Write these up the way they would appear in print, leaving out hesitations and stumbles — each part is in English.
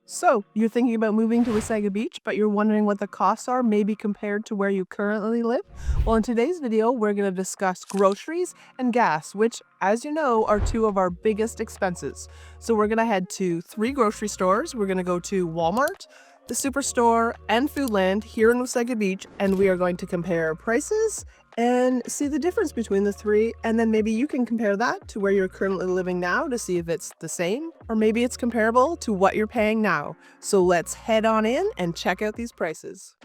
So, you're thinking about moving to Wasaga Beach, but you're wondering what the costs are, maybe compared to where you currently live? Well, in today's video, we're going to discuss groceries and gas, which, as you know, are two of our biggest expenses. So, we're going to head to 3 grocery stores. We're going to go to Walmart, the Superstore, and Foodland here in Wasaga Beach, and we are going to compare prices and see the difference between the 3, and then maybe you can compare that to where you're currently living now to see if it's the same, or maybe it's comparable to what you're paying now. So let's head on in and check out these prices.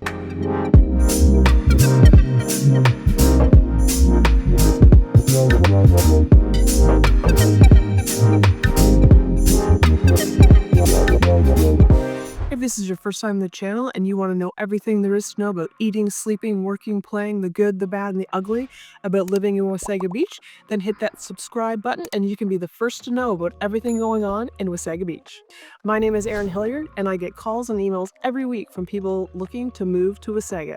If this is your first time on the channel and you want to know everything there is to know about eating, sleeping, working, playing, the good, the bad, and the ugly about living in Wasaga Beach, then hit that subscribe button and you can be the first to know about everything going on in Wasaga Beach. My name is Erin Hilliard and I get calls and emails every week from people looking to move to Wasaga.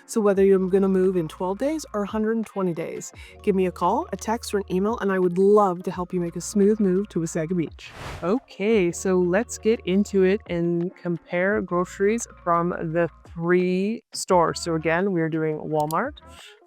So whether you're going to move in 12 days or 120 days, give me a call, a text, or an email and I would love to help you make a smooth move to Wasaga Beach. Okay, so let's get into it and compare groceries from the 3 stores. So again, we're doing Walmart,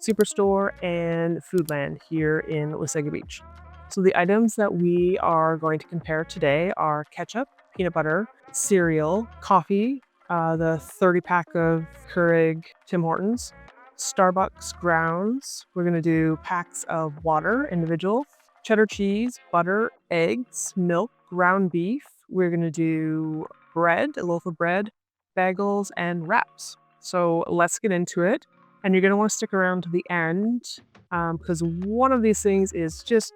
Superstore, and Foodland here in Wasaga Beach. So the items that we are going to compare today are ketchup, peanut butter, cereal, coffee, the 30-pack of Keurig Tim Hortons, Starbucks grounds. We're going to do packs of water, individual, cheddar cheese, butter, eggs, milk, ground beef. We're going to do bread, a loaf of bread, bagels, and wraps. So let's get into it. And you're going to want to stick around to the end because one of these things is just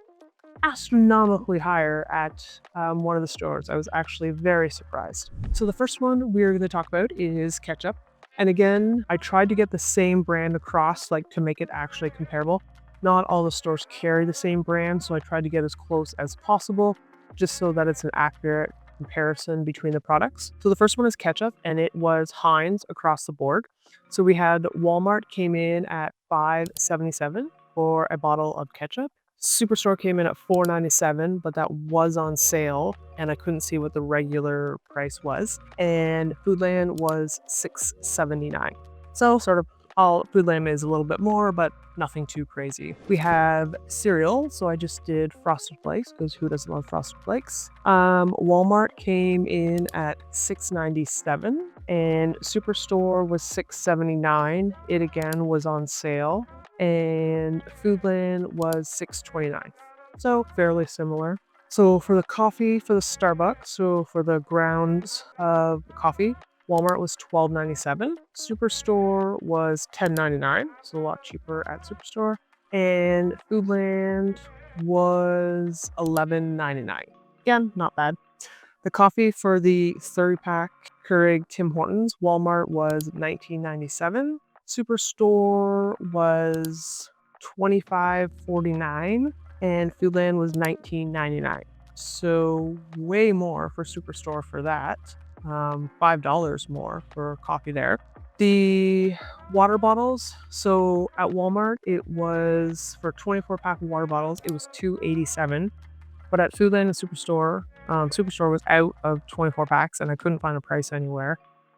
astronomically higher at one of the stores. I was actually very surprised. So the first one we're going to talk about is ketchup. And again, I tried to get the same brand across, like to make it actually comparable. Not all the stores carry the same brand, so I tried to get as close as possible, just so that it's an accurate comparison between the products. So the first one is ketchup, and it was Heinz across the board. So we had Walmart came in at $5.77 for a bottle of ketchup. Superstore came in at $4.97, but that was on sale, and I couldn't see what the regular price was. And Foodland was $6.79. So sort of all Foodland is a little bit more, but nothing too crazy. We have cereal, so I just did Frosted Flakes because who doesn't love Frosted Flakes? Walmart came in at $6.97 and Superstore was $6.79. It again was on sale, and Foodland was $6.29. So fairly similar. So for the coffee, for the Starbucks, so for the grounds of coffee, Walmart was $12.97. Superstore was $10.99, so a lot cheaper at Superstore. And Foodland was $11.99. Again, not bad. The coffee for the 30-pack Keurig Tim Hortons, Walmart was $19.97. Superstore was $25.49, and Foodland was $19.99. So way more for Superstore for that. $5 more for coffee there. The water bottles, so at Walmart it was for 24-pack water bottles it was $2.87, but at Foodland and Superstore, Superstore was out of 24 packs and I couldn't find a price anywhere,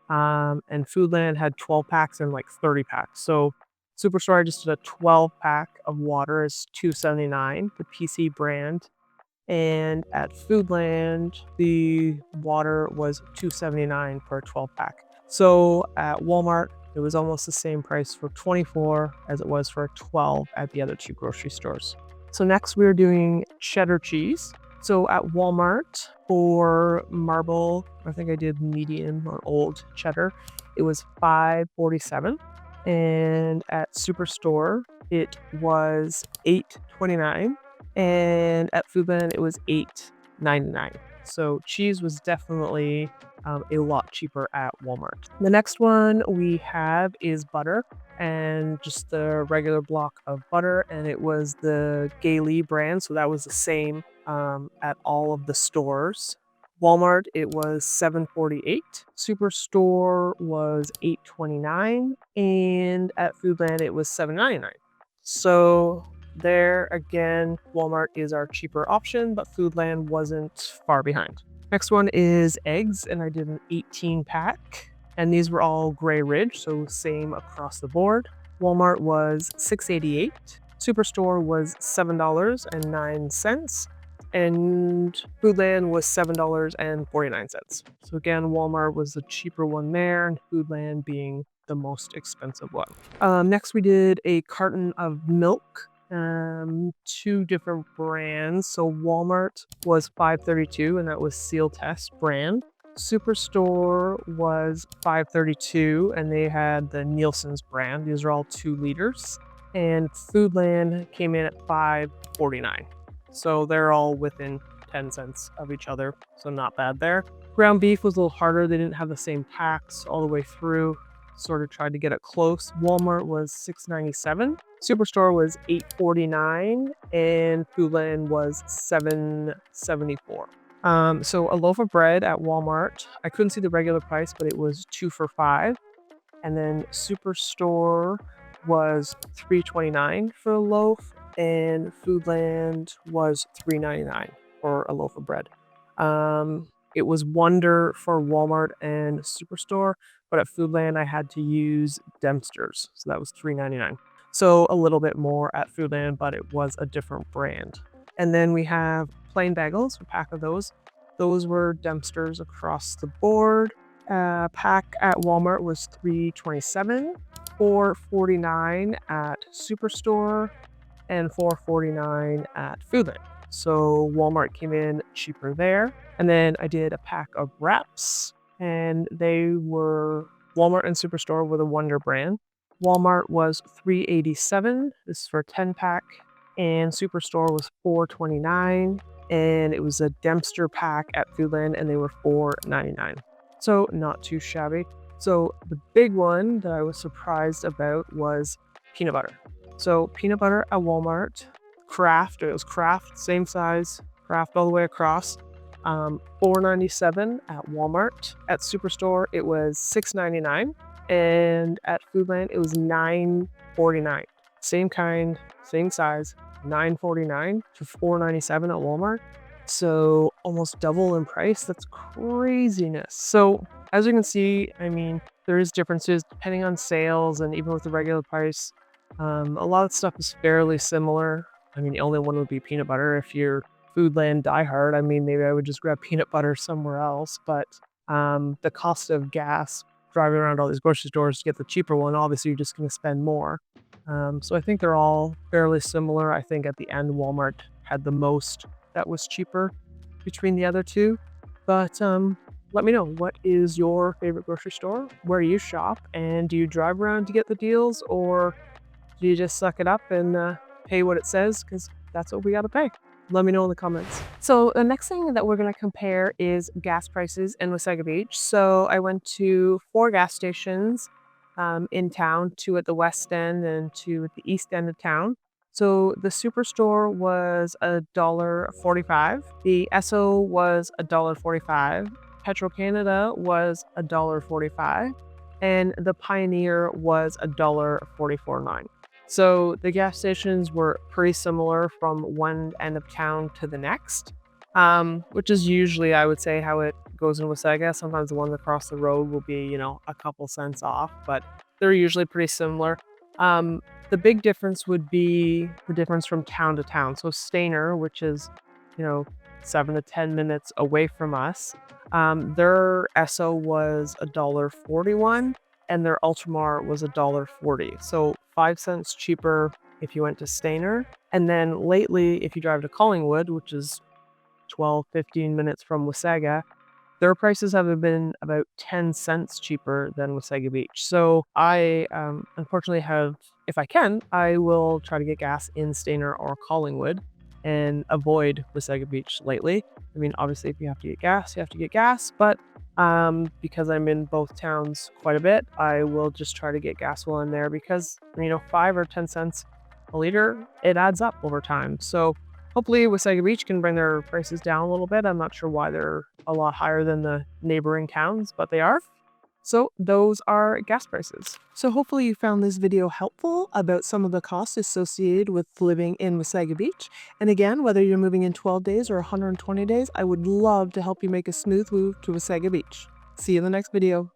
and Foodland had 12 packs and like 30 packs. So Superstore, I just did a 12-pack of water is $2.79, the PC brand. And at Foodland, the water was $2.79 for a 12-pack. So at Walmart, it was almost the same price for 24 as it was for 12 at the other 2 grocery stores. So next we're doing cheddar cheese. So at Walmart for marble, I think I did medium or old cheddar, it was $5.47. And at Superstore, it was $8.29. And at Foodland, it was $8.99. So cheese was definitely a lot cheaper at Walmart. The next one we have is butter, and just the regular block of butter, and it was the Gailey brand, so that was the same at all of the stores. Walmart, it was $7.48. Superstore was $8.29, and at Foodland, it was $7.99. So there again, Walmart is our cheaper option, but Foodland wasn't far behind. Next one is eggs, and I did an 18 pack. And these were all Grey Ridge, so same across the board. Walmart was $6.88. Superstore was $7.09. And Foodland was $7.49. So again, Walmart was the cheaper one there, and Foodland being the most expensive one. Next, we did a carton of milk. Two different brands. So Walmart was $5.32, and that was Seal Test brand. Superstore was $5.32, and they had the Nielsen's brand. These are all 2 liters. And Foodland came in at $5.49. So they're all within 10 cents of each other, so not bad there. Ground beef was a little harder. They didn't have the same packs all the way through. Sort of tried to get it close. Walmart was $6.97. Superstore was $8.49, and Foodland was $7.74. So a loaf of bread at Walmart, I couldn't see the regular price, but it was 2 for $5. And then Superstore was $3.29 for a loaf, and Foodland was $3.99 for a loaf of bread. It was Wonder for Walmart and Superstore, but at Foodland I had to use Dempster's, so that was $3.99. So a little bit more at Foodland, but it was a different brand. And then we have plain bagels, a pack of those. Those were Dempster's across the board. Pack at Walmart was $3.27, $4.49 at Superstore, and $4.49 at Foodland. So Walmart came in cheaper there. And then I did a pack of wraps, and Walmart and Superstore were the Wonder brand. Walmart was $3.87. This is for a 10 pack. And Superstore was $4.29. And it was a Dempster pack at Foodland, and they were $4.99. So not too shabby. So the big one that I was surprised about was peanut butter. So peanut butter at Walmart, Kraft, it was Kraft, same size, Kraft all the way across. $4.97 at Walmart. At Superstore, it was $6.99. And at Foodland, it was $9.49. Same kind, same size, $9.49 to $4.97 at Walmart. So almost double in price. That's craziness. So as you can see, I mean, there is differences depending on sales, and even with the regular price, a lot of stuff is fairly similar. I mean, the only one would be peanut butter. If you're Foodland diehard, I mean, maybe I would just grab peanut butter somewhere else. But the cost of gas, driving around all these grocery stores to get the cheaper one, obviously you're just going to spend more. So I think they're all fairly similar. I think at the end, Walmart had the most that was cheaper between the other two. But let me know, what is your favorite grocery store, where you shop, and do you drive around to get the deals, or do you just suck it up and pay what it says, because that's what we got to pay? Let me know in the comments. So the next thing that we're going to compare is gas prices in Wasaga Beach. So I went to 4 gas stations in town, 2 at the west end and 2 at the east end of town. So the Superstore was $1.45. The Esso was $1.45. Petro Canada was $1.45. And the Pioneer was $1.44.9. So the gas stations were pretty similar from one end of town to the next, which is usually, I would say, how it goes in Wasaga. Sometimes the ones across the road will be, a couple cents off, but they're usually pretty similar. The big difference would be the difference from town to town. So Stayner, which is, 7 to 10 minutes away from us, their Esso was $1.41. And their Ultramar was $1.40. So 5 cents cheaper if you went to Stayner. And then lately, if you drive to Collingwood, which is 12, 15 minutes from Wasaga, their prices have been about 10 cents cheaper than Wasaga Beach. So I unfortunately if I can, I will try to get gas in Stayner or Collingwood and avoid Wasaga Beach lately. I mean, obviously, if you have to get gas, you have to get gas. But because I'm in both towns quite a bit, I will just try to get gas while I'm there, because 5 or 10 cents a liter, it adds up over time. So hopefully Wasaga Beach can bring their prices down a little bit. I'm not sure why they're a lot higher than the neighboring towns, but they are. So those are gas prices. So hopefully you found this video helpful about some of the costs associated with living in Wasaga Beach. And again, whether you're moving in 12 days or 120 days, I would love to help you make a smooth move to Wasaga Beach. See you in the next video.